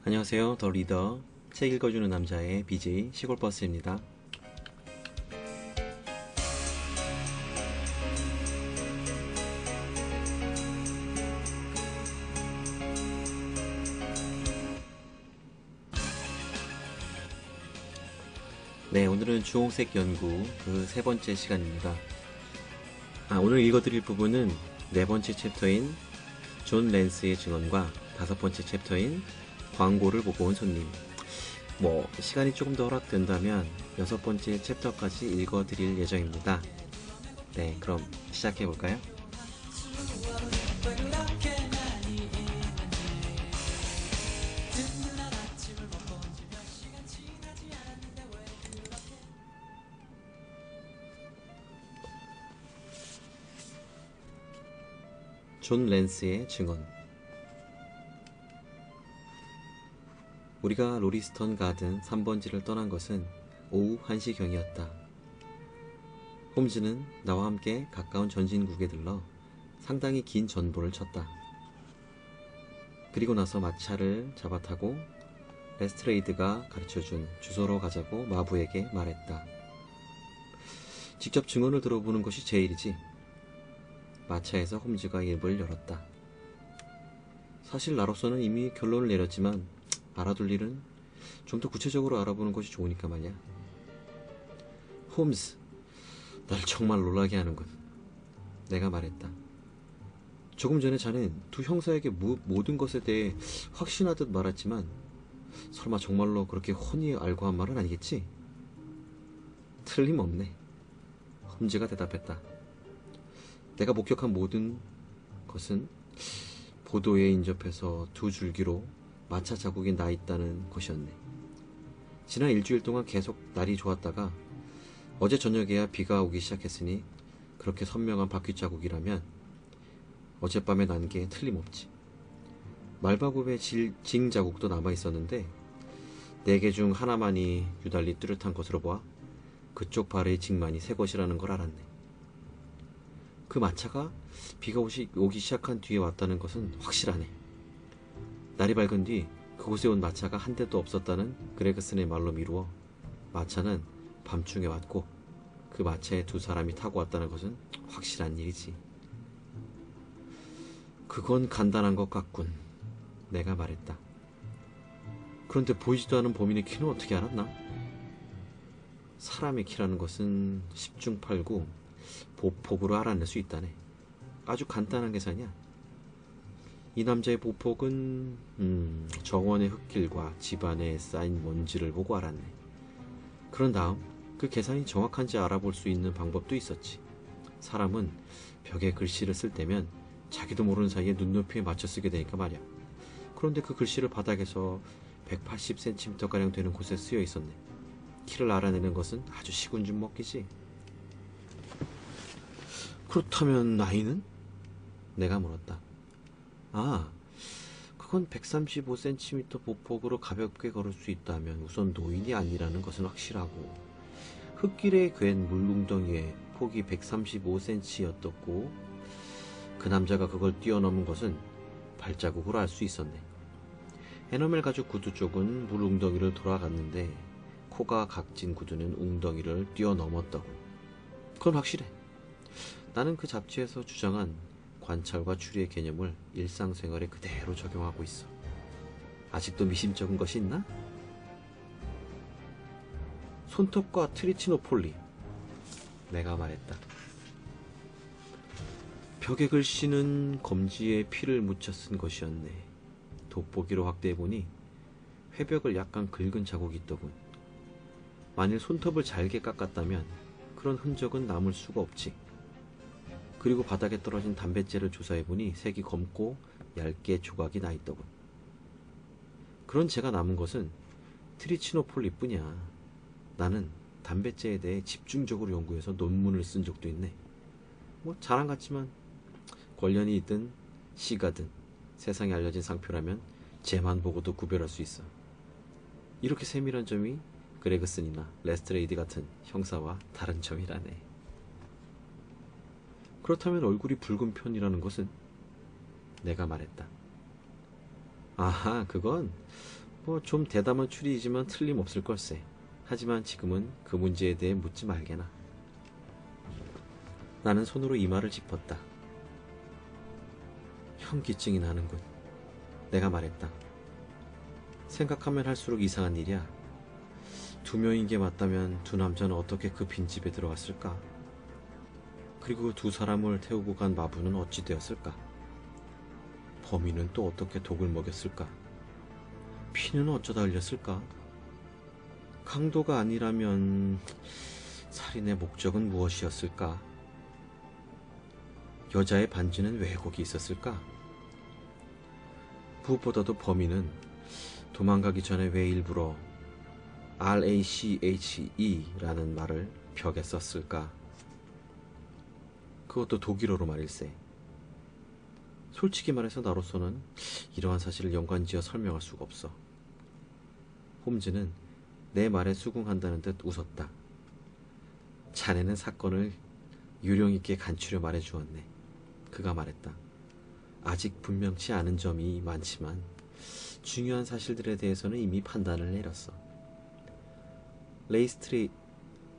안녕하세요. 더 리더 책 읽어주는 남자의 BJ 시골버스입니다. 네, 오늘은 주홍색 연구 그 세 번째 시간입니다. 오늘 읽어드릴 부분은 네 번째 챕터인 존 랜스의 증언과 다섯 번째 챕터인 광고를 보고 온 손님. 시간이 조금 더 허락된다면 여섯 번째 챕터까지 읽어드릴 예정입니다. 네, 그럼 시작해볼까요? 존 랜스의 증언. 우리가 로리스턴 가든 3번지를 떠난 것은 오후 1시경이었다. 홈즈는 나와 함께 가까운 전진국에 들러 상당히 긴 전보를 쳤다. 그리고 나서 마차를 잡아 타고 레스트레이드가 가르쳐준 주소로 가자고 마부에게 말했다. 직접 증언을 들어보는 것이 제일이지. 마차에서 홈즈가 입을 열었다. 사실 나로서는 이미 결론을 내렸지만 알아둘 일은 좀 더 구체적으로 알아보는 것이 좋으니까 말이야. 홈즈, 날 정말 놀라게 하는군. 내가 말했다. 조금 전에 자넨 두 형사에게 모든 것에 대해 확신하듯 말했지만 설마 정말로 그렇게 훤히 알고 한 말은 아니겠지? 틀림없네. 홈즈가 대답했다. 내가 목격한 모든 것은 보도에 인접해서 두 줄기로 마차 자국이 나 있다는 것이었네. 지난 일주일 동안 계속 날이 좋았다가 어제 저녁에야 비가 오기 시작했으니 그렇게 선명한 바퀴 자국이라면 어젯밤에 난 게 틀림없지. 말바굽의 징 자국도 남아있었는데 4개 중 하나만이 유달리 뚜렷한 것으로 보아 그쪽 발의 징만이 새 것이라는 걸 알았네. 그 마차가 비가 오기 시작한 뒤에 왔다는 것은 확실하네. 날이 밝은 뒤 그곳에 온 마차가 한 대도 없었다는 그레그슨의 말로 미루어 마차는 밤중에 왔고 그 마차에 두 사람이 타고 왔다는 것은 확실한 일이지. 그건 간단한 것 같군. 내가 말했다. 그런데 보이지도 않은 범인의 키는 어떻게 알았나? 사람의 키라는 것은 10중 8구 보폭으로 알아낼 수 있다네. 아주 간단한 계산이야. 이 남자의 보폭은 정원의 흙길과 집안에 쌓인 먼지를 보고 알았네. 그런 다음 그 계산이 정확한지 알아볼 수 있는 방법도 있었지. 사람은 벽에 글씨를 쓸 때면 자기도 모르는 사이에 눈높이에 맞춰 쓰게 되니까 말이야. 그런데 그 글씨를 바닥에서 180cm가량 되는 곳에 쓰여 있었네. 키를 알아내는 것은 아주 식은 죽 먹기지. 그렇다면 나이는? 내가 물었다. 그건 135cm 보폭으로 가볍게 걸을 수 있다면 우선 노인이 아니라는 것은 확실하고 흙길에 괜 물웅덩이에 폭이 135cm였었고 그 남자가 그걸 뛰어넘은 것은 발자국으로 알 수 있었네. 에너멜 가죽 구두 쪽은 물웅덩이를 돌아갔는데 코가 각진 구두는 웅덩이를 뛰어넘었다고. 그건 확실해. 나는 그 잡지에서 주장한 관찰과 추리의 개념을 일상생활에 그대로 적용하고 있어. 아직도 미심쩍은 것이 있나? 손톱과 트리치노폴리. 내가 말했다. 벽의 글씨는 검지에 피를 묻혀 쓴 것이었네. 돋보기로 확대해보니 회벽을 약간 긁은 자국이 있더군. 만일 손톱을 잘게 깎았다면 그런 흔적은 남을 수가 없지. 그리고 바닥에 떨어진 담뱃재를 조사해보니 색이 검고 얇게 조각이 나있더군. 그런 재가 남은 것은 트리치노폴리뿐이야. 나는 담뱃재에 대해 집중적으로 연구해서 논문을 쓴 적도 있네. 자랑 같지만 관련이 있든 시가든 세상에 알려진 상표라면 재만 보고도 구별할 수 있어. 이렇게 세밀한 점이 그레그슨이나 레스트레이드 같은 형사와 다른 점이라네. 그렇다면 얼굴이 붉은 편이라는 것은? 내가 말했다. 그건 뭐 좀 대담한 추리이지만 틀림없을 걸세. 하지만 지금은 그 문제에 대해 묻지 말게나. 나는 손으로 이마를 짚었다. 현기증이 나는군. 내가 말했다. 생각하면 할수록 이상한 일이야. 두 명인 게 맞다면 두 남자는 어떻게 그 빈집에 들어갔을까? 그리고 두 사람을 태우고 간 마부는 어찌 되었을까? 범인은 또 어떻게 독을 먹였을까? 피는 어쩌다 흘렸을까? 강도가 아니라면 살인의 목적은 무엇이었을까? 여자의 반지는 왜 거기 있었을까? 무엇보다도 범인은 도망가기 전에 왜 일부러 RACHE라는 말을 벽에 썼을까? 그것도 독일어로 말일세. 솔직히 말해서 나로서는 이러한 사실을 연관지어 설명할 수가 없어. 홈즈는 내 말에 수긍한다는 듯 웃었다. 자네는 사건을 요령있게 간추려 말해주었네. 그가 말했다. 아직 분명치 않은 점이 많지만 중요한 사실들에 대해서는 이미 판단을 내렸어.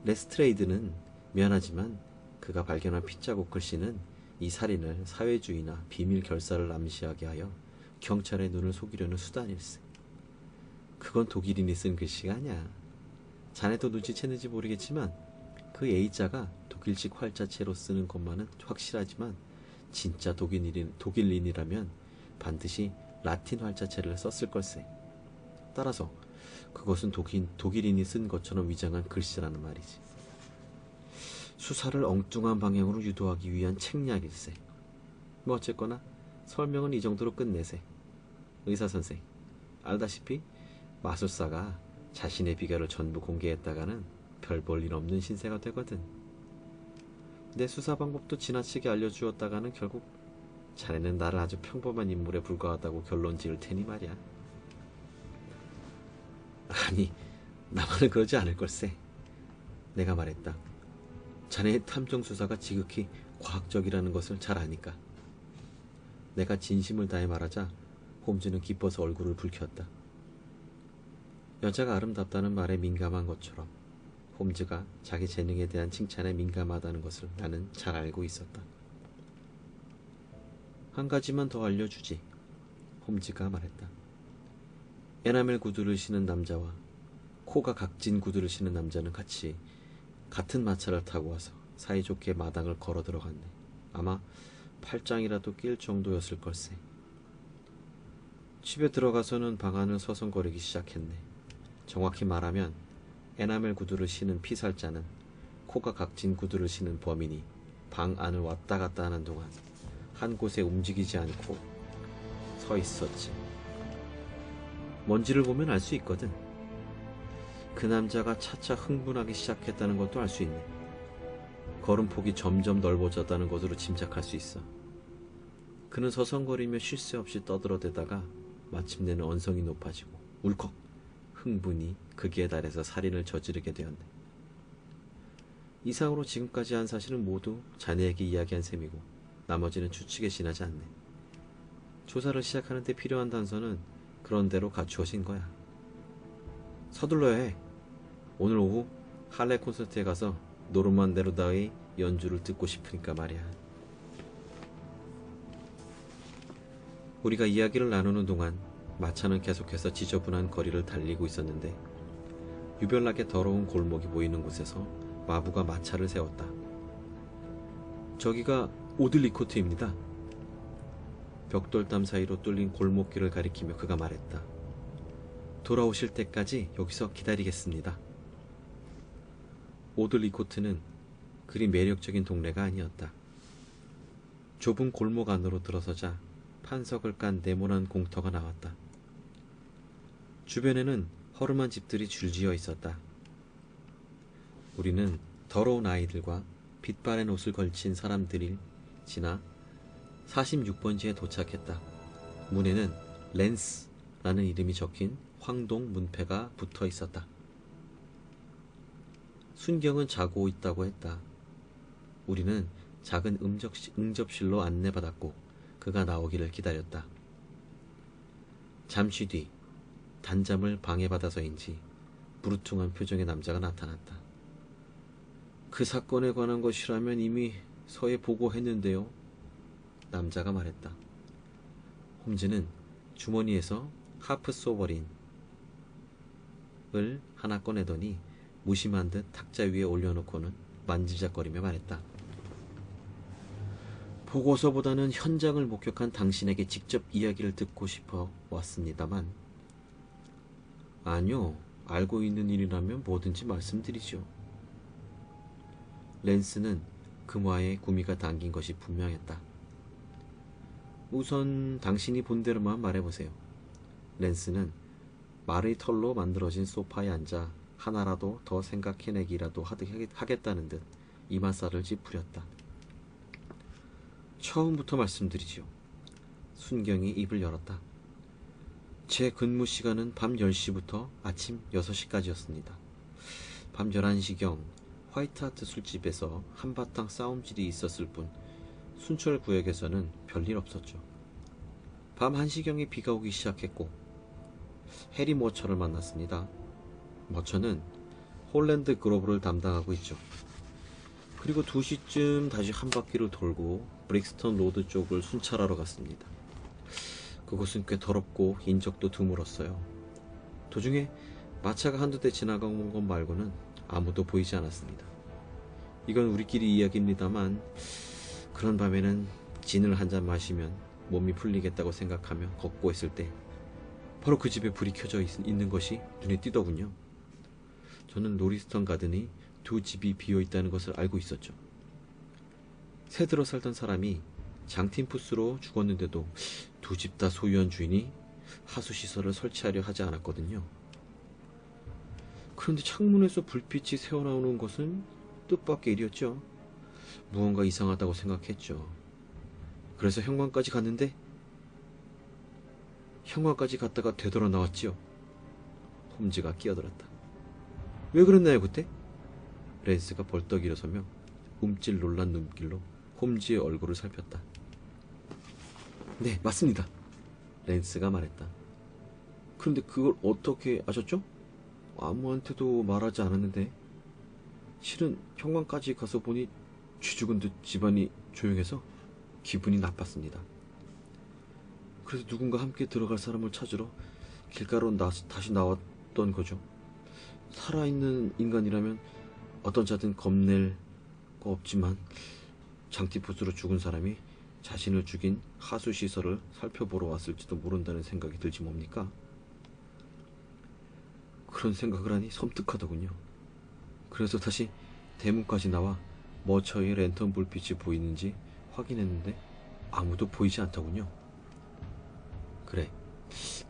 레스트레이드는 미안하지만 그가 발견한 핏자국 글씨는 이 살인을 사회주의나 비밀 결사를 암시하게 하여 경찰의 눈을 속이려는 수단일세. 그건 독일인이 쓴 글씨가 아니야. 자네도 눈치챘는지 모르겠지만 그 A자가 독일식 활자체로 쓰는 것만은 확실하지만 진짜 독일인이라면 반드시 라틴 활자체를 썼을 걸세. 따라서 그것은 독일인이 쓴 것처럼 위장한 글씨라는 말이지. 수사를 엉뚱한 방향으로 유도하기 위한 책략일세. 뭐 어쨌거나 설명은 이 정도로 끝내세. 의사선생, 알다시피 마술사가 자신의 비결을 전부 공개했다가는 별 볼 일 없는 신세가 되거든. 내 수사 방법도 지나치게 알려주었다가는 결국 자네는 나를 아주 평범한 인물에 불과하다고 결론 지을 테니 말이야. 아니, 나만은 그러지 않을 걸세. 내가 말했다. 자네의 탐정 수사가 지극히 과학적이라는 것을 잘 아니까. 내가 진심을 다해 말하자 홈즈는 기뻐서 얼굴을 붉혔다. 여자가 아름답다는 말에 민감한 것처럼 홈즈가 자기 재능에 대한 칭찬에 민감하다는 것을 나는 잘 알고 있었다. 한 가지만 더 알려주지. 홈즈가 말했다. 에나멜 구두를 신은 남자와 코가 각진 구두를 신은 남자는 같은 마차를 타고 와서 사이좋게 마당을 걸어 들어갔네. 아마 팔짱이라도 낄 정도였을 걸세. 집에 들어가서는 방 안을 서성거리기 시작했네. 정확히 말하면 에나멜 구두를 신은 피살자는 코가 각진 구두를 신은 범인이 방 안을 왔다 갔다 하는 동안 한 곳에 움직이지 않고 서 있었지. 먼지를 보면 알 수 있거든. 그 남자가 차차 흥분하기 시작했다는 것도 알 수 있네. 걸음폭이 점점 넓어졌다는 것으로 짐작할 수 있어. 그는 서성거리며 쉴 새 없이 떠들어대다가 마침내는 언성이 높아지고 울컥 흥분이 극에 달해서 살인을 저지르게 되었네. 이상으로 지금까지 한 사실은 모두 자네에게 이야기한 셈이고 나머지는 추측에 지나지 않네. 조사를 시작하는 데 필요한 단서는 그런 대로 갖추어진 거야. 서둘러야 해. 오늘 오후 할레 콘서트에 가서 노르만 네루다의 연주를 듣고 싶으니까 말이야. 우리가 이야기를 나누는 동안 마차는 계속해서 지저분한 거리를 달리고 있었는데 유별나게 더러운 골목이 보이는 곳에서 마부가 마차를 세웠다. 저기가 오들리코트입니다. 벽돌담 사이로 뚫린 골목길을 가리키며 그가 말했다. 돌아오실 때까지 여기서 기다리겠습니다. 오들리코트는 그리 매력적인 동네가 아니었다. 좁은 골목 안으로 들어서자 판석을 깐 네모난 공터가 나왔다. 주변에는 허름한 집들이 줄지어 있었다. 우리는 더러운 아이들과 빛바랜 옷을 걸친 사람들이 지나 46번지에 도착했다. 문에는 랜스라는 이름이 적힌 황동 문패가 붙어 있었다. 순경은 자고 있다고 했다. 우리는 작은 응접실로 안내받았고 그가 나오기를 기다렸다. 잠시 뒤 단잠을 방해받아서인지 무르퉁한 표정의 남자가 나타났다. 그 사건에 관한 것이라면 이미 서에 보고했는데요. 남자가 말했다. 홈즈는 주머니에서 하프 소버린을 하나 꺼내더니 무심한 듯 탁자 위에 올려놓고는 만지작거리며 말했다. 보고서보다는 현장을 목격한 당신에게 직접 이야기를 듣고 싶어 왔습니다만. 아니요, 알고 있는 일이라면 뭐든지 말씀드리죠. 랜스는 금화에 구미가 당긴 것이 분명했다. 우선 당신이 본 대로만 말해보세요. 랜스는 말의 털로 만들어진 소파에 앉아 하나라도 더 생각해내기라도 하겠다는 듯 이마살을 찌푸렸다. 처음부터 말씀드리지요. 순경이 입을 열었다. 제 근무 시간은 밤 10시부터 아침 6시까지였습니다. 밤 11시경 화이트하트 술집에서 한바탕 싸움질이 있었을 뿐 순철구역에서는 별일 없었죠. 밤 1시경에 비가 오기 시작했고 해리 머처를 만났습니다. 머처는 홀랜드 그로브를 담당하고 있죠. 그리고 2시쯤 다시 한 바퀴를 돌고 브릭스턴 로드 쪽을 순찰하러 갔습니다. 그곳은 꽤 더럽고 인적도 드물었어요. 도중에 마차가 한두 대 지나간 것 말고는 아무도 보이지 않았습니다. 이건 우리끼리 이야기입니다만 그런 밤에는 진을 한 잔 마시면 몸이 풀리겠다고 생각하며 걷고 있을 때 바로 그 집에 불이 켜져 있는 것이 눈에 띄더군요. 저는 로리스턴 가든이 2집이 비어있다는 것을 알고 있었죠. 새 들어 살던 사람이 장팀푸스로 죽었는데도 2집 다 소유한 주인이 하수시설을 설치하려 하지 않았거든요. 그런데 창문에서 불빛이 새어나오는 것은 뜻밖의 일이었죠. 무언가 이상하다고 생각했죠. 그래서 현관까지 갔다가 되돌아 나왔지요. 홈즈가 끼어들었다. 왜 그랬나요 그때? 랜스가 벌떡 일어서며 움찔 놀란 눈길로 홈즈의 얼굴을 살폈다. 네, 맞습니다. 랜스가 말했다. 그런데 그걸 어떻게 아셨죠? 아무한테도 말하지 않았는데. 실은 현관까지 가서 보니 쥐죽은 듯 집안이 조용해서 기분이 나빴습니다. 그래서 누군가 함께 들어갈 사람을 찾으러 길가로 다시 나왔던 거죠. 살아있는 인간이라면 어떤 자든 겁낼 거 없지만 장티푸스로 죽은 사람이 자신을 죽인 하수시설을 살펴보러 왔을지도 모른다는 생각이 들지 뭡니까? 그런 생각을 하니 섬뜩하더군요. 그래서 다시 대문까지 나와 머처의 랜턴 불빛이 보이는지 확인했는데 아무도 보이지 않더군요. 그래,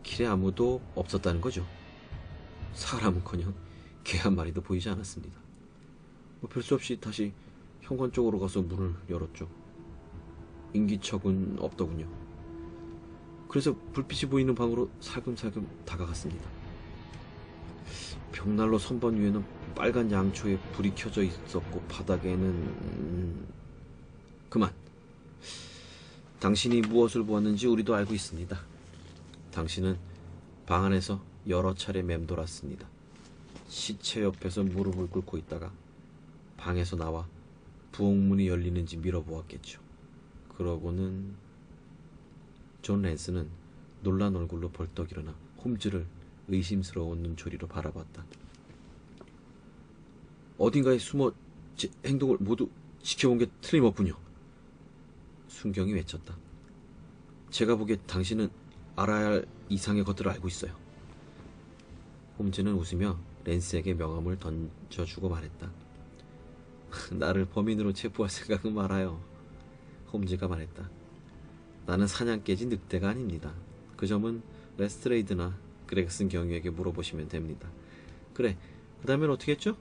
길에 아무도 없었다는 거죠. 사람은커녕 개 한 마리도 보이지 않았습니다. 별 수 없이 다시 현관 쪽으로 가서 문을 열었죠. 인기척은 없더군요. 그래서 불빛이 보이는 방으로 살금살금 다가갔습니다. 벽난로 선반 위에는 빨간 양초에 불이 켜져 있었고 바닥에는 그만. 당신이 무엇을 보았는지 우리도 알고 있습니다. 당신은 방 안에서 여러 차례 맴돌았습니다. 시체 옆에서 무릎을 꿇고 있다가 방에서 나와 부엌문이 열리는지 밀어보았겠죠. 그러고는 존 랜스는 놀란 얼굴로 벌떡 일어나 홈즈를 의심스러운 눈초리로 바라봤다. 어딘가에 숨어 제 행동을 모두 지켜본 게 틀림없군요. 순경이 외쳤다. 제가 보기에 당신은 알아야 할 이상의 것들을 알고 있어요. 홈즈는 웃으며 랜스에게 명함을 던져주고 말했다. 나를 범인으로 체포할 생각은 말아요. 홈즈가 말했다. 나는 사냥개지 늑대가 아닙니다. 그 점은 레스트레이드나 그렉슨 경위에게 물어보시면 됩니다. 그래, 그 다음엔 어떻게 했죠?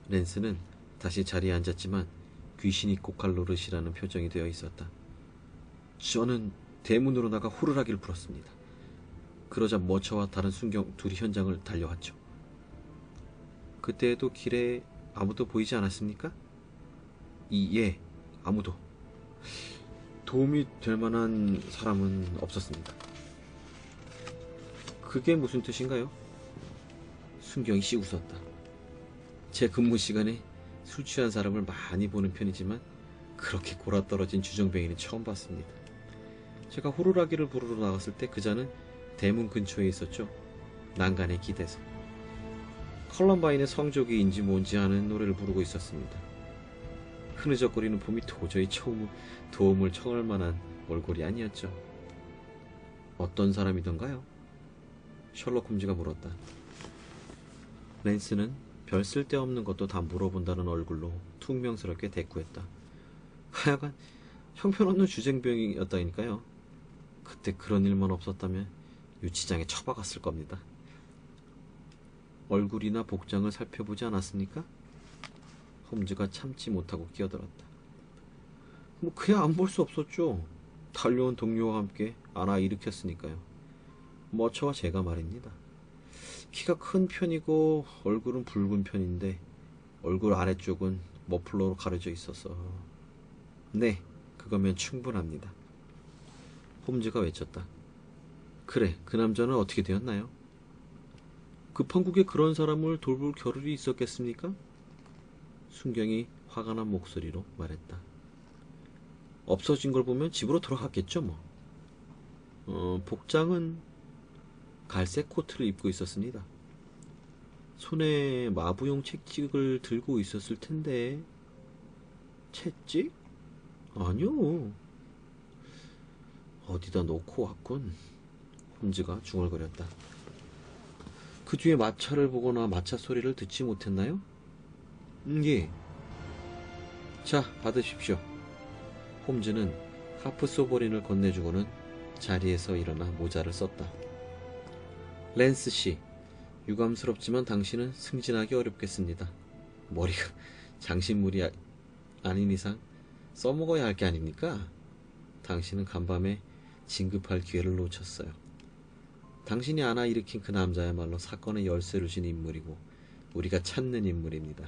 랜스는 다시 자리에 앉았지만 귀신이 고칼 노릇이라는 표정이 되어 있었다. 저는 대문으로 나가 호루라기를 불었습니다. 그러자 머처와 다른 순경 둘이 현장을 달려왔죠. 그때에도 길에 아무도 보이지 않았습니까? 예, 아무도. 도움이 될 만한 사람은 없었습니다. 그게 무슨 뜻인가요? 순경이 씨 웃었다. 제 근무 시간에 술 취한 사람을 많이 보는 편이지만 그렇게 골아떨어진 주정뱅이는 처음 봤습니다. 제가 호루라기를 부르러 나갔을 때 그자는 대문 근처에 있었죠. 난간에 기대서 컬럼바인의 성조기인지 뭔지 하는 노래를 부르고 있었습니다. 흐느적거리는 봄이 도저히 도움을 청할 만한 얼굴이 아니었죠. 어떤 사람이던가요? 셜록 홈즈가 물었다. 랜스는 별 쓸데없는 것도 다 물어본다는 얼굴로 퉁명스럽게 대꾸했다. 하여간 형편없는 주쟁병이었다니까요. 그때 그런 일만 없었다면 유치장에 처박았을 겁니다. 얼굴이나 복장을 살펴보지 않았습니까? 홈즈가 참지 못하고 끼어들었다. 그야 안 볼 수 없었죠. 달려온 동료와 함께 안아 일으켰으니까요. 저와 제가 말입니다. 키가 큰 편이고 얼굴은 붉은 편인데 얼굴 아래쪽은 머플러로 가려져 있어서 네, 그거면 충분합니다. 홈즈가 외쳤다. 그래, 그 남자는 어떻게 되었나요? 급한국에 그런 사람을 돌볼 겨를이 있었겠습니까? 순경이 화가 난 목소리로 말했다. 없어진 걸 보면 집으로 돌아갔겠죠 뭐. 복장은 갈색 코트를 입고 있었습니다. 손에 마부용 채찍을 들고 있었을 텐데. 채찍? 아니요. 어디다 놓고 왔군. 홈즈가 중얼거렸다. 그 뒤에 마차를 보거나 마차 소리를 듣지 못했나요? 예. 자, 받으십시오. 홈즈는 하프 소버린을 건네주고는 자리에서 일어나 모자를 썼다. 랜스 씨, 유감스럽지만 당신은 승진하기 어렵겠습니다. 머리가 장신물이 아닌 이상 써먹어야 할 게 아닙니까? 당신은 간밤에 진급할 기회를 놓쳤어요. 당신이 안아 일으킨 그 남자야말로 사건의 열쇠를 쥔 인물이고 우리가 찾는 인물입니다.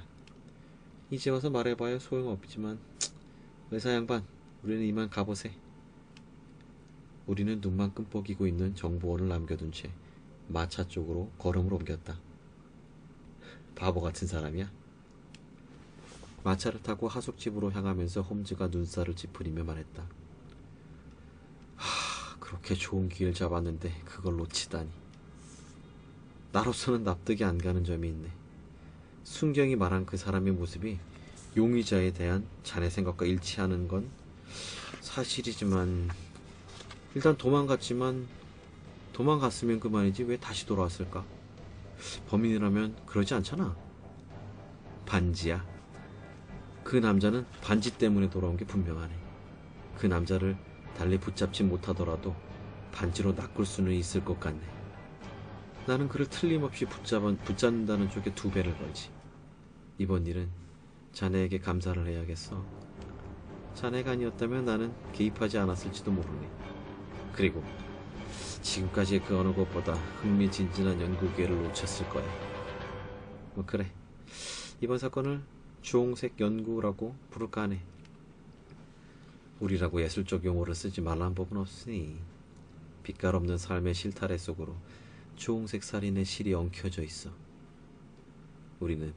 이제 와서 말해봐야 소용없지만 의사 양반, 우리는 이만 가보세. 우리는 눈만 끔뻑이고 있는 정보원을 남겨둔 채 마차 쪽으로 걸음을 옮겼다. 바보 같은 사람이야. 마차를 타고 하숙집으로 향하면서 홈즈가 눈살을 찌푸리며 말했다. 그렇게 좋은 기회를 잡았는데 그걸 놓치다니. 나로서는 납득이 안 가는 점이 있네. 순경이 말한 그 사람의 모습이 용의자에 대한 자네 생각과 일치하는 건 사실이지만 일단 도망갔으면 그만이지 왜 다시 돌아왔을까? 범인이라면 그러지 않잖아. 반지야. 그 남자는 반지 때문에 돌아온 게 분명하네. 그 남자를 달리 붙잡지 못하더라도 반지로 낚을 수는 있을 것 같네. 나는 그를 틀림없이 붙잡는다는 쪽에 2배를 걸지. 이번 일은 자네에게 감사를 해야겠어. 자네가 아니었다면 나는 개입하지 않았을지도 모르네. 그리고 지금까지의 그 어느 것보다 흥미진진한 연구 기회를 놓쳤을 거야. 그래, 이번 사건을 주홍색 연구라고 부를까 하네. 우리라고 예술적 용어를 쓰지 말라는 법은 없으니. 빛깔 없는 삶의 실타래 속으로 주홍색 살인의 실이 엉켜져 있어. 우리는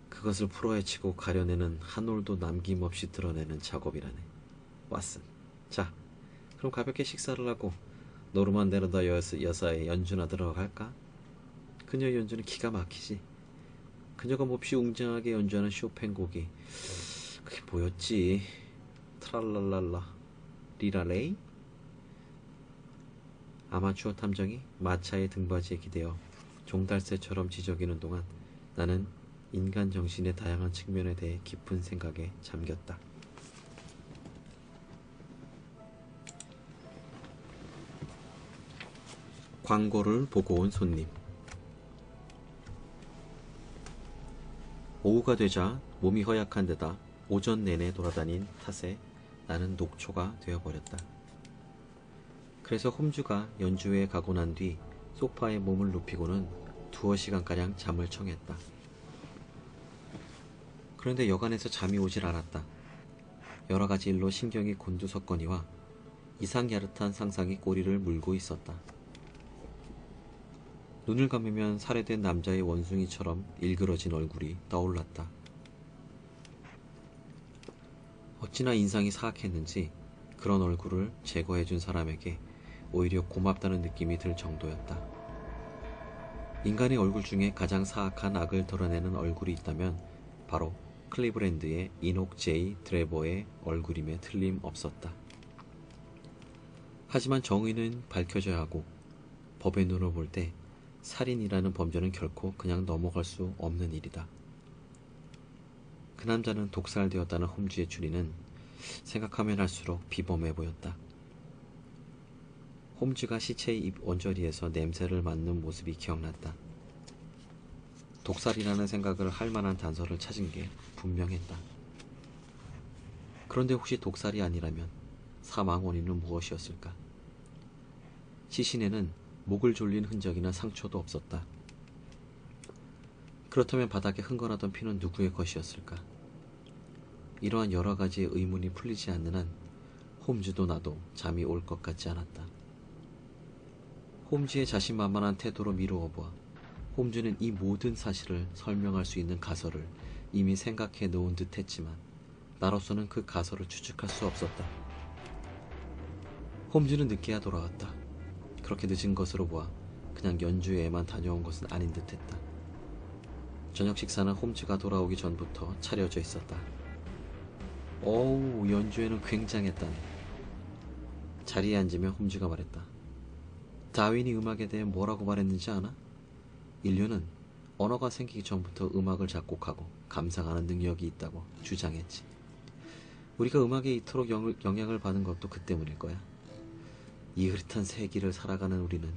그것을 풀어헤치고 가려내는 한 올도 남김없이 드러내는 작업이라네. 왓슨. 자, 그럼 가볍게 식사를 하고 노르만 네르다 여사의 연주나 들어갈까? 그녀의 연주는 기가 막히지. 그녀가 몹시 웅장하게 연주하는 쇼팽 곡이 그게 뭐였지? 트랄랄랄라 리라레이? 아마추어 탐정이 마차의 등받이에 기대어 종달새처럼 지저귀는 동안 나는 인간 정신의 다양한 측면에 대해 깊은 생각에 잠겼다. 광고를 보고 온 손님. 오후가 되자 몸이 허약한 데다 오전 내내 돌아다닌 탓에 나는 녹초가 되어버렸다. 그래서 홈즈가 연주회에 가고 난 뒤 소파에 몸을 눕히고는 2시간가량 잠을 청했다. 그런데 여간에서 잠이 오질 않았다. 여러 가지 일로 신경이 곤두섰거니와 이상 야릇한 상상이 꼬리를 물고 있었다. 눈을 감으면 살해된 남자의 원숭이처럼 일그러진 얼굴이 떠올랐다. 어찌나 인상이 사악했는지 그런 얼굴을 제거해준 사람에게 오히려 고맙다는 느낌이 들 정도였다. 인간의 얼굴 중에 가장 사악한 악을 드러내는 얼굴이 있다면 바로 클리브랜드의 이녹 제이 드레버의 얼굴임에 틀림없었다. 하지만 정의는 밝혀져야 하고 법의 눈으로 볼 때 살인이라는 범죄는 결코 그냥 넘어갈 수 없는 일이다. 그 남자는 독살되었다는 홈즈의 추리는 생각하면 할수록 비범해 보였다. 홈즈가 시체의 입 언저리에서 냄새를 맡는 모습이 기억났다. 독살이라는 생각을 할 만한 단서를 찾은 게 분명했다. 그런데 혹시 독살이 아니라면 사망 원인은 무엇이었을까? 시신에는 목을 졸린 흔적이나 상처도 없었다. 그렇다면 바닥에 흥건하던 피는 누구의 것이었을까? 이러한 여러 가지의 의문이 풀리지 않는 한 홈즈도 나도 잠이 올 것 같지 않았다. 홈즈의 자신만만한 태도로 미루어 보아 홈즈는 이 모든 사실을 설명할 수 있는 가설을 이미 생각해 놓은 듯 했지만 나로서는 그 가설을 추측할 수 없었다. 홈즈는 늦게야 돌아왔다. 그렇게 늦은 것으로 보아 그냥 연주회에만 다녀온 것은 아닌 듯 했다. 저녁 식사는 홈즈가 돌아오기 전부터 차려져 있었다. 어우, 연주회는 굉장했다네. 자리에 앉으며 홈즈가 말했다. 다윈이 음악에 대해 뭐라고 말했는지 아나? 인류는 언어가 생기기 전부터 음악을 작곡하고 감상하는 능력이 있다고 주장했지. 우리가 음악에 이토록 영향을 받은 것도 그 때문일 거야. 이 흐릿한 세기를 살아가는 우리는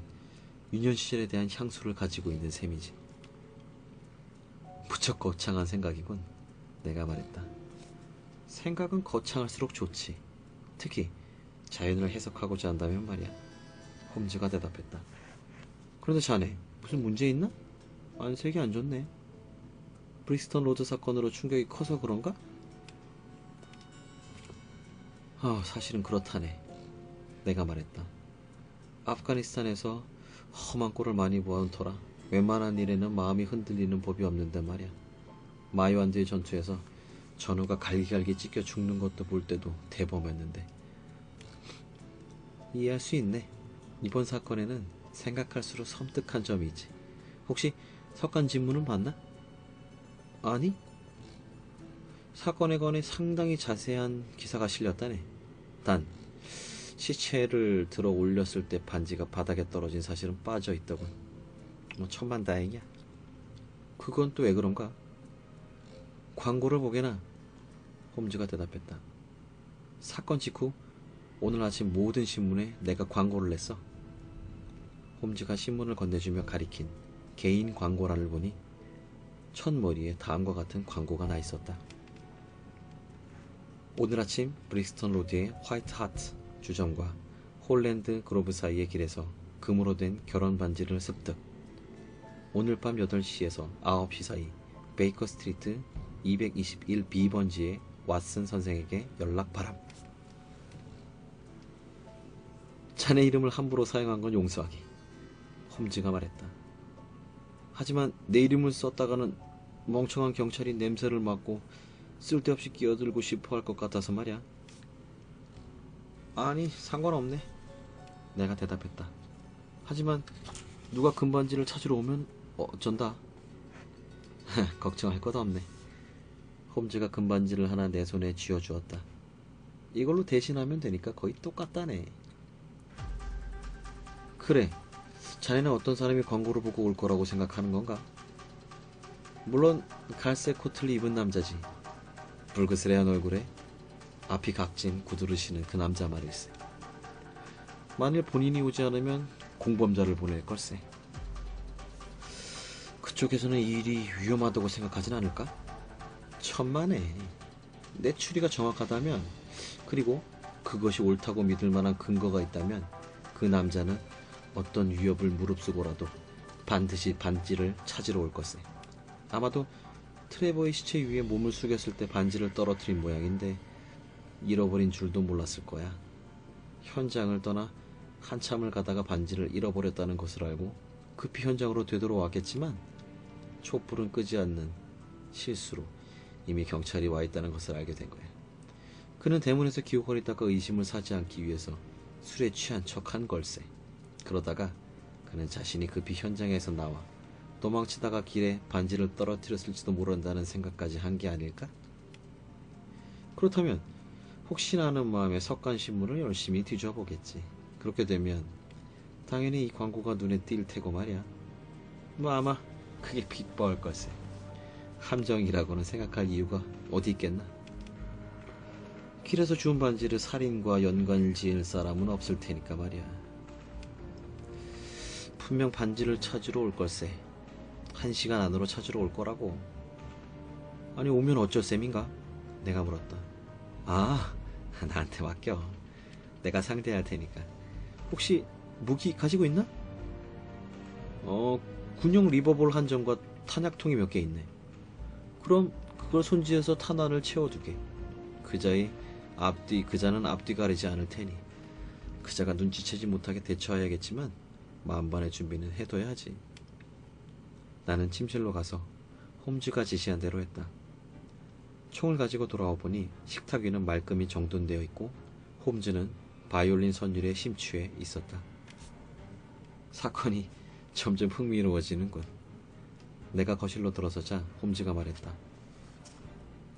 유년 시절에 대한 향수를 가지고 있는 셈이지. 무척 거창한 생각이군. 내가 말했다. 생각은 거창할수록 좋지. 특히 자연을 해석하고자 한다면 말이야. 홈즈가 대답했다. 그런데 자네 무슨 문제 있나? 안색이 안 좋네. 브리스턴 로드 사건으로 충격이 커서 그런가? 사실은 그렇다네. 내가 말했다. 아프가니스탄에서 험한 꼴을 많이 보아온 터라 웬만한 일에는 마음이 흔들리는 법이 없는데 말이야. 마이완드의 전투에서 전우가 갈기갈기 찢겨 죽는 것도 볼 때도 대범했는데. 이해할 수 있네. 이번 사건에는 생각할수록 섬뜩한 점이 있지. 혹시 석간 진문은 봤나? 아니? 사건에 관해 상당히 자세한 기사가 실렸다네. 단 시체를 들어 올렸을 때 반지가 바닥에 떨어진 사실은 빠져있더군. 천만다행이야. 그건 또 왜 그런가? 광고를 보게나. 홈즈가 대답했다. 사건 직후 오늘 아침 모든 신문에 내가 광고를 냈어. 홈즈가 신문을 건네주며 가리킨 개인 광고란을 보니 첫머리에 다음과 같은 광고가 나 있었다. 오늘 아침 브릭스턴 로드의 화이트 하트 주점과 홀랜드 그로브 사이의 길에서 금으로 된 결혼 반지를 습득. 오늘 밤 8시에서 9시 사이 베이커 스트리트 221B번지의 왓슨 선생에게 연락 바람. 자네 이름을 함부로 사용한 건 용서하기. 홈즈가 말했다. 하지만 내 이름을 썼다가는 멍청한 경찰이 냄새를 맡고 쓸데없이 끼어들고 싶어 할 것 같아서 말이야. 아니, 상관없네. 내가 대답했다. 하지만 누가 금반지를 찾으러 오면 어쩐다. 걱정할 것 없네. 홈즈가 금반지를 하나 내 손에 쥐어주었다. 이걸로 대신하면 되니까 거의 똑같다네. 그래, 자네는 어떤 사람이 광고를 보고 올 거라고 생각하는 건가? 물론 갈색 코트를 입은 남자지. 불그스레한 얼굴에 앞이 각진 구두를 신은 그 남자 말일세. 만일 본인이 오지 않으면 공범자를 보낼 걸세. 그쪽에서는 이 일이 위험하다고 생각하진 않을까? 천만에. 내 추리가 정확하다면, 그리고 그것이 옳다고 믿을 만한 근거가 있다면 그 남자는 어떤 위협을 무릅쓰고라도 반드시 반지를 찾으러 올 것세. 아마도 트레버의 시체 위에 몸을 숙였을 때 반지를 떨어뜨린 모양인데 잃어버린 줄도 몰랐을 거야. 현장을 떠나 한참을 가다가 반지를 잃어버렸다는 것을 알고 급히 현장으로 되돌아왔겠지만 촛불은 끄지 않는 실수로 이미 경찰이 와 있다는 것을 알게 된 거야. 그는 대문에서 기웃거리다가 의심을 사지 않기 위해서 술에 취한 척한 걸세. 그러다가 그는 자신이 급히 현장에서 나와 도망치다가 길에 반지를 떨어뜨렸을지도 모른다는 생각까지 한 게 아닐까? 그렇다면 혹시나 하는 마음에 석간신문을 열심히 뒤져보겠지. 그렇게 되면 당연히 이 광고가 눈에 띌 테고 말이야. 아마 그게 빅버일 걸세. 함정이라고는 생각할 이유가 어디 있겠나? 길에서 주운 반지를 살인과 연관을 지을 사람은 없을 테니까 말이야. 분명 반지를 찾으러 올 걸세. 1시간 안으로 찾으러 올 거라고. 아니 오면 어쩔 셈인가? 내가 물었다. 나한테 맡겨. 내가 상대할 테니까. 혹시 무기 가지고 있나? 군용 리버볼 한 정과 탄약통이 몇 개 있네. 그럼 그걸 손질해서 탄환을 채워두게. 그자는 앞뒤 가리지 않을 테니 그자가 눈치채지 못하게 대처해야겠지만 만반의 준비는 해둬야지. 나는 침실로 가서 홈즈가 지시한 대로 했다. 총을 가지고 돌아와 보니 식탁 위는 말끔히 정돈되어 있고 홈즈는 바이올린 선율에 심취해 있었다. 사건이 점점 흥미로워지는군. 내가 거실로 들어서자 홈즈가 말했다.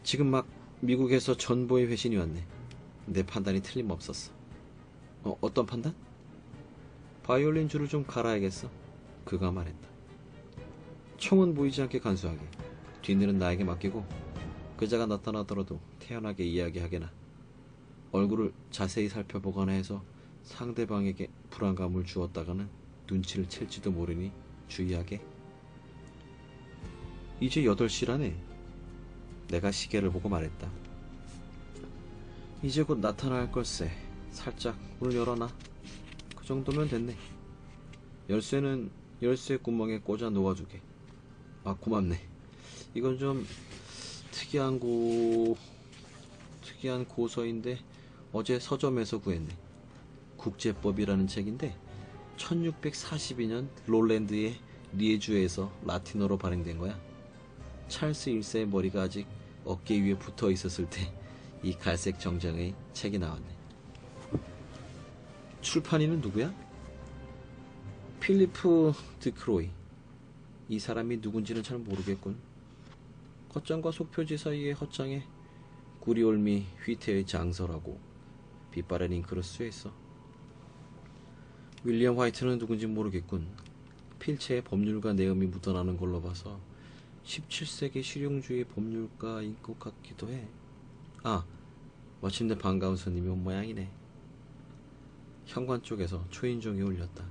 지금 막 미국에서 전보의 회신이 왔네. 내 판단이 틀림없었어. 어떤 판단? 바이올린 줄을 좀 갈아야겠어. 그가 말했다. 총은 보이지 않게 간수하게. 뒷일은 나에게 맡기고 그자가 나타나더라도 태연하게 이야기하게나. 얼굴을 자세히 살펴보거나 해서 상대방에게 불안감을 주었다가는 눈치를 챌지도 모르니 주의하게. 이제 8시라네. 내가 시계를 보고 말했다. 이제 곧 나타날 걸세. 살짝 문을 열어놔. 그 정도면 됐네. 열쇠는 열쇠 구멍에 꽂아 놓아주게. 고맙네. 이건 좀 특이한 고서인데 어제 서점에서 구했네. 국제법이라는 책인데 1642년 롤랜드의 리에주에서 라틴어로 발행된 거야. 찰스 1세의 머리가 아직 어깨 위에 붙어 있었을 때 이 갈색 정장의 책이 나왔네. 출판인은 누구야? 필리프 드크로이. 이 사람이 누군지는 잘 모르겠군. 겉장과 속표지 사이의 헛장에 구리올미 휘태의 장서라고 빛바랜 잉크로 쓰여있어. 윌리엄 화이트는 누군지 모르겠군. 필체에 법률가 내음이 묻어나는 걸로 봐서 17세기 실용주의 법률가인 것 같기도 해. 마침내 반가운 손님이 온 모양이네. 현관 쪽에서 초인종이 울렸다.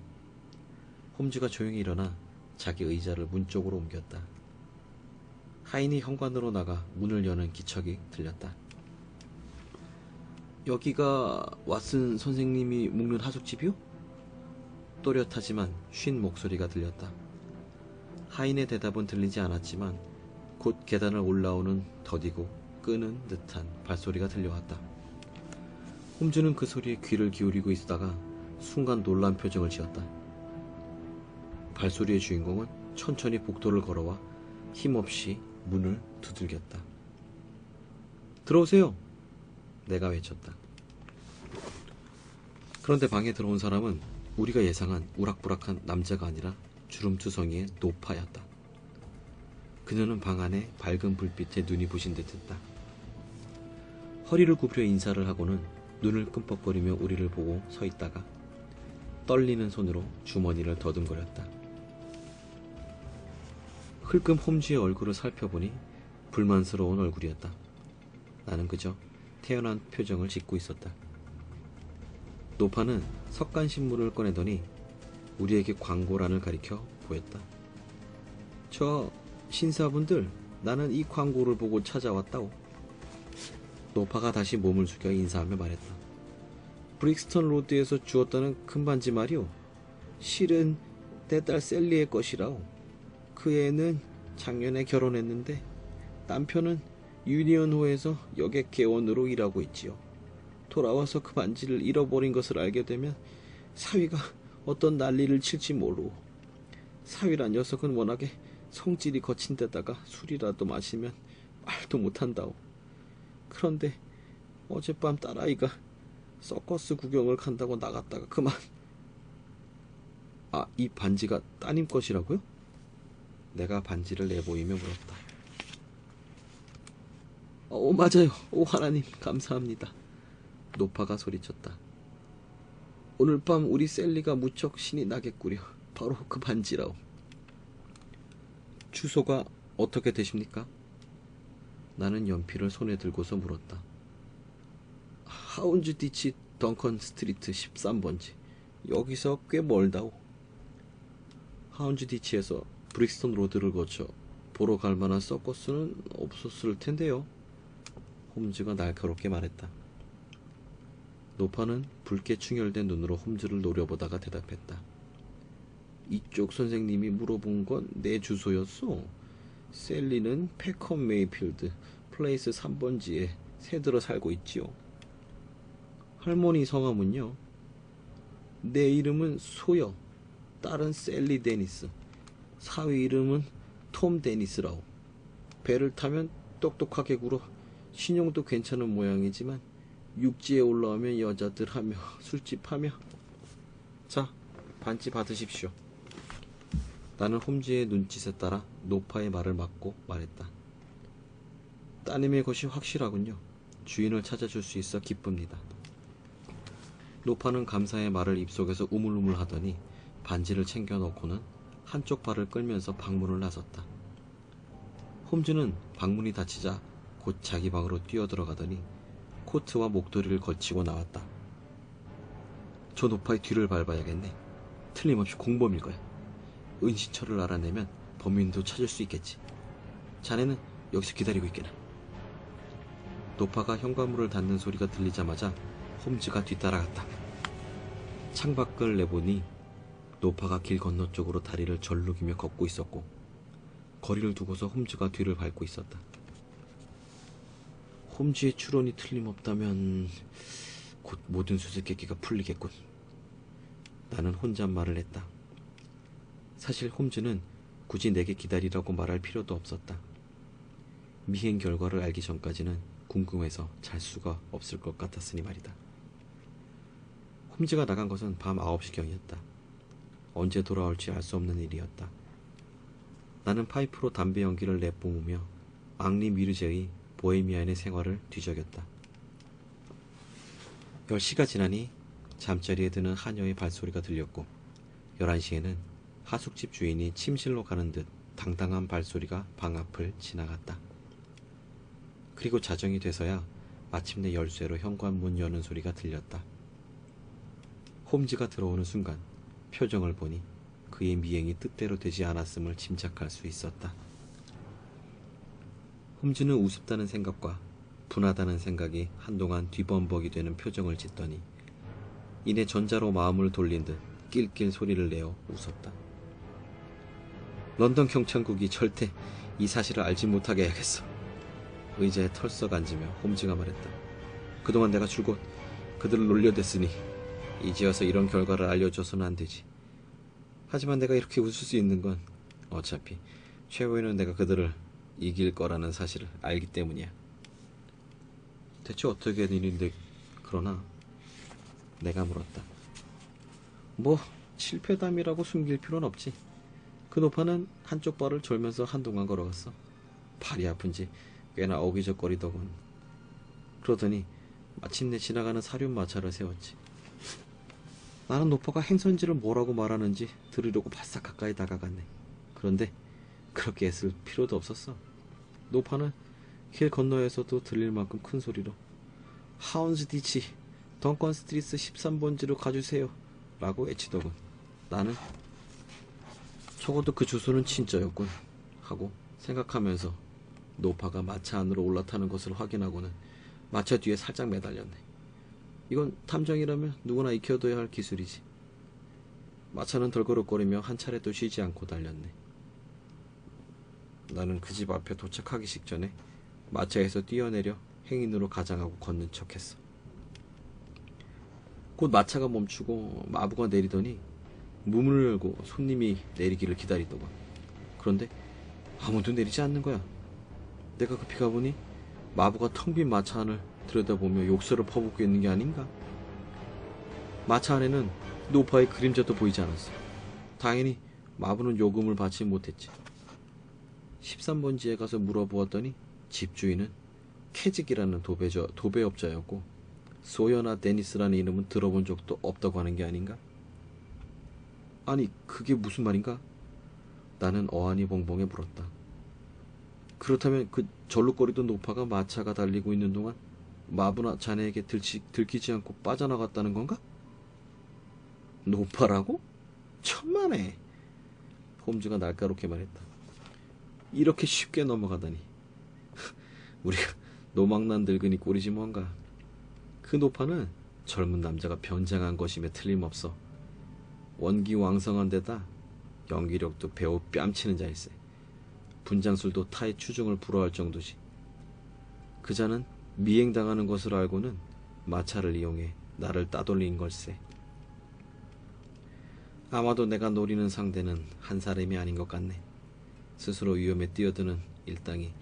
홈즈가 조용히 일어나 자기 의자를 문 쪽으로 옮겼다. 하인이 현관으로 나가 문을 여는 기척이 들렸다. 여기가 왓슨 선생님이 묵는 하숙집이요? 또렷하지만 쉰 목소리가 들렸다. 하인의 대답은 들리지 않았지만 곧 계단을 올라오는 더디고 끄는 듯한 발소리가 들려왔다. 홈즈는 그 소리에 귀를 기울이고 있다가 순간 놀란 표정을 지었다. 발소리의 주인공은 천천히 복도를 걸어와 힘없이 문을 두들겼다. 들어오세요. 내가 외쳤다. 그런데 방에 들어온 사람은 우리가 예상한 우락부락한 남자가 아니라 주름투성이의 노파였다. 그녀는 방 안에 밝은 불빛에 눈이 부신 듯했다. 허리를 구부려 인사를 하고는 눈을 끔뻑거리며 우리를 보고 서 있다가 떨리는 손으로 주머니를 더듬거렸다. 흘금 홈즈의 얼굴을 살펴보니 불만스러운 얼굴이었다. 나는 그저 태연한 표정을 짓고 있었다. 노파는 석간신문을 꺼내더니 우리에게 광고란을 가리켜 보였다. 저 신사분들, 나는 이 광고를 보고 찾아왔다오. 노파가 다시 몸을 숙여 인사하며 말했다. 브릭스턴 로드에서 주었다는 금반지 말이오. 실은 내 딸 셀리의 것이라오. 그 애는 작년에 결혼했는데 남편은 유니언호에서 여객 개원으로 일하고 있지요. 돌아와서 그 반지를 잃어버린 것을 알게 되면 사위가 어떤 난리를 칠지 모르오. 사위란 녀석은 워낙에 성질이 거친 데다가 술이라도 마시면 말도 못한다오. 그런데 어젯밤 딸아이가 서커스 구경을 간다고 나갔다가 그만. 아, 이 반지가 따님 것이라고요? 내가 반지를 내보이며 물었다. 맞아요. 오 하나님 감사합니다. 노파가 소리쳤다. 오늘 밤 우리 셀리가 무척 신이 나겠구려. 바로 그 반지라오. 주소가 어떻게 되십니까? 나는 연필을 손에 들고서 물었다. 하운즈 디치 덩컨 스트리트 13번지. 여기서 꽤 멀다오. 하운즈 디치에서 브릭스턴 로드를 거쳐 보러 갈 만한 서커스는 없었을 텐데요. 홈즈가 날카롭게 말했다. 노파는 붉게 충혈된 눈으로 홈즈를 노려보다가 대답했다. 이쪽 선생님이 물어본 건 내 주소였소. 셀리는 패컴 메이필드 플레이스 3번지에 새들어 살고 있지요. 할머니 성함은요? 내 이름은 소여. 딸은 셀리 데니스. 사위 이름은 톰 데니스라오. 배를 타면 똑똑하게 굴어 신용도 괜찮은 모양이지만 육지에 올라오면 여자들 하며 술집 하며. 자, 반지 받으십시오. 나는 홈즈의 눈짓에 따라 노파의 말을 막고 말했다. 따님의 것이 확실하군요. 주인을 찾아줄 수 있어 기쁩니다. 노파는 감사의 말을 입속에서 우물우물 하더니 반지를 챙겨놓고는 한쪽 발을 끌면서 방문을 나섰다. 홈즈는 방문이 닫히자 곧 자기 방으로 뛰어들어가더니 코트와 목도리를 걸치고 나왔다. 저 노파의 뒤를 밟아야겠네. 틀림없이 공범일 거야. 은신처를 알아내면 범인도 찾을 수 있겠지. 자네는 여기서 기다리고 있게나. 노파가 현관문을 닫는 소리가 들리자마자 홈즈가 뒤따라갔다. 창밖을 내보니 노파가 길 건너쪽으로 다리를 절룩이며 걷고 있었고 거리를 두고서 홈즈가 뒤를 밟고 있었다. 홈즈의 추론이 틀림없다면 곧 모든 수수께끼가 풀리겠군. 나는 혼잣말을 했다. 사실 홈즈는 굳이 내게 기다리라고 말할 필요도 없었다. 미행 결과를 알기 전까지는 궁금해서 잘 수가 없을 것 같았으니 말이다. 홈즈가 나간 것은 밤 9시경이었다. 언제 돌아올지 알 수 없는 일이었다. 나는 파이프로 담배 연기를 내뿜으며 앙리 미르제의 보헤미안의 생활을 뒤적였다. 10시가 지나니 잠자리에 드는 하녀의 발소리가 들렸고 11시에는 하숙집 주인이 침실로 가는 듯 당당한 발소리가 방 앞을 지나갔다. 그리고 자정이 돼서야 마침내 열쇠로 현관문 여는 소리가 들렸다. 홈즈가 들어오는 순간 표정을 보니 그의 미행이 뜻대로 되지 않았음을 짐작할 수 있었다. 홈즈는 우습다는 생각과 분하다는 생각이 한동안 뒤범벅이 되는 표정을 짓더니 이내 전자로 마음을 돌린 듯 낄낄 소리를 내어 웃었다. 런던 경찰국이 절대 이 사실을 알지 못하게 해야겠어. 의자에 털썩 앉으며 홈즈가 말했다. 그동안 내가 줄곧 그들을 놀려댔으니 이제와서 이런 결과를 알려줘서는 안 되지. 하지만 내가 이렇게 웃을 수 있는 건 어차피 최후에는 내가 그들을 이길 거라는 사실을 알기 때문이야. 대체 어떻게 된 일인데 그러나? 내가 물었다. 뭐 실패담이라고 숨길 필요는 없지. 그 노파는 한쪽 발을 졸면서 한동안 걸어갔어. 발이 아픈지 꽤나 어기적거리더군. 그러더니 마침내 지나가는 사륜마차를 세웠지. 나는 노파가 행선지를 뭐라고 말하는지 들으려고 바싹 가까이 다가갔네. 그런데 그렇게 애쓸 필요도 없었어. 노파는 길 건너에서도 들릴 만큼 큰 소리로 하운즈 디치 덩컨 스트리트 13번지로 가주세요 라고 외치더군. 나는 적어도 그 주소는 진짜였군 하고 생각하면서 노파가 마차 안으로 올라타는 것을 확인하고는 마차 뒤에 살짝 매달렸네. 이건 탐정이라면 누구나 익혀둬야 할 기술이지. 마차는 덜그럭거리며 한 차례도 쉬지 않고 달렸네. 나는 그 집 앞에 도착하기 직전에 마차에서 뛰어내려 행인으로 가장하고 걷는 척했어. 곧 마차가 멈추고 마부가 내리더니 문을 열고 손님이 내리기를 기다리더군. 그런데 아무도 내리지 않는 거야. 내가 급히 가보니 마부가 텅 빈 마차 안을 들여다보며 욕설을 퍼붓고 있는 게 아닌가. 마차 안에는 노파의 그림자도 보이지 않았어. 당연히 마부는 요금을 받지 못했지. 13번지에 가서 물어보았더니 집주인은 캐직이라는 도배업자였고 소여나 데니스라는 이름은 들어본 적도 없다고 하는 게 아닌가? 아니, 그게 무슨 말인가? 나는 어안이 벙벙해 물었다. 그렇다면 그 절룩거리던 노파가 마차가 달리고 있는 동안 마부나 자네에게 들키지 않고 빠져나갔다는 건가? 노파라고? 천만에. 홈즈가 날카롭게 말했다. 이렇게 쉽게 넘어가다니. 우리가 노망난 늙은이 꼴이지 뭔가. 그 노파는 젊은 남자가 변장한 것임에 틀림없어. 원기왕성한 데다 연기력도 배우 뺨치는 자일세. 분장술도 타의 추종을 불허할 정도지. 그자는 미행당하는 것으로 알고는 마차를 이용해 나를 따돌린 걸세. 아마도 내가 노리는 상대는 한 사람이 아닌 것 같네. 스스로 위험에 뛰어드는 일당이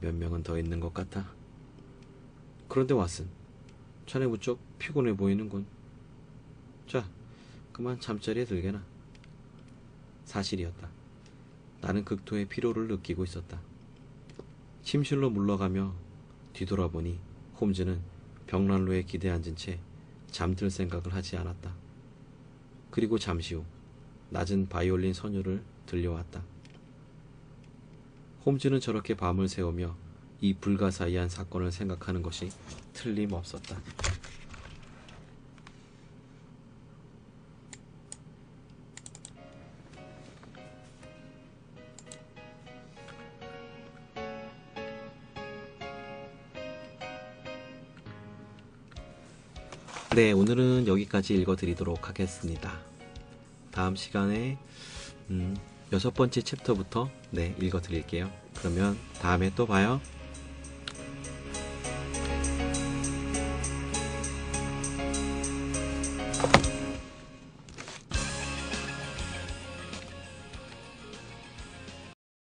몇 명은 더 있는 것 같아. 그런데 왓슨, 자네 무척 피곤해 보이는군. 자, 그만 잠자리에 들게나. 사실이었다. 나는 극도의 피로를 느끼고 있었다. 침실로 물러가며 뒤돌아보니 홈즈는 벽난로에 기대 앉은 채 잠들 생각을 하지 않았다. 그리고 잠시 후 낮은 바이올린 선율을 들려왔다. 홈즈는 저렇게 밤을 새우며 이 불가사의한 사건을 생각하는 것이 틀림없었다. 네, 오늘은 여기까지 읽어드리도록 하겠습니다. 다음 시간에 6번째 챕터부터 읽어드릴게요. 그러면 다음에 또 봐요.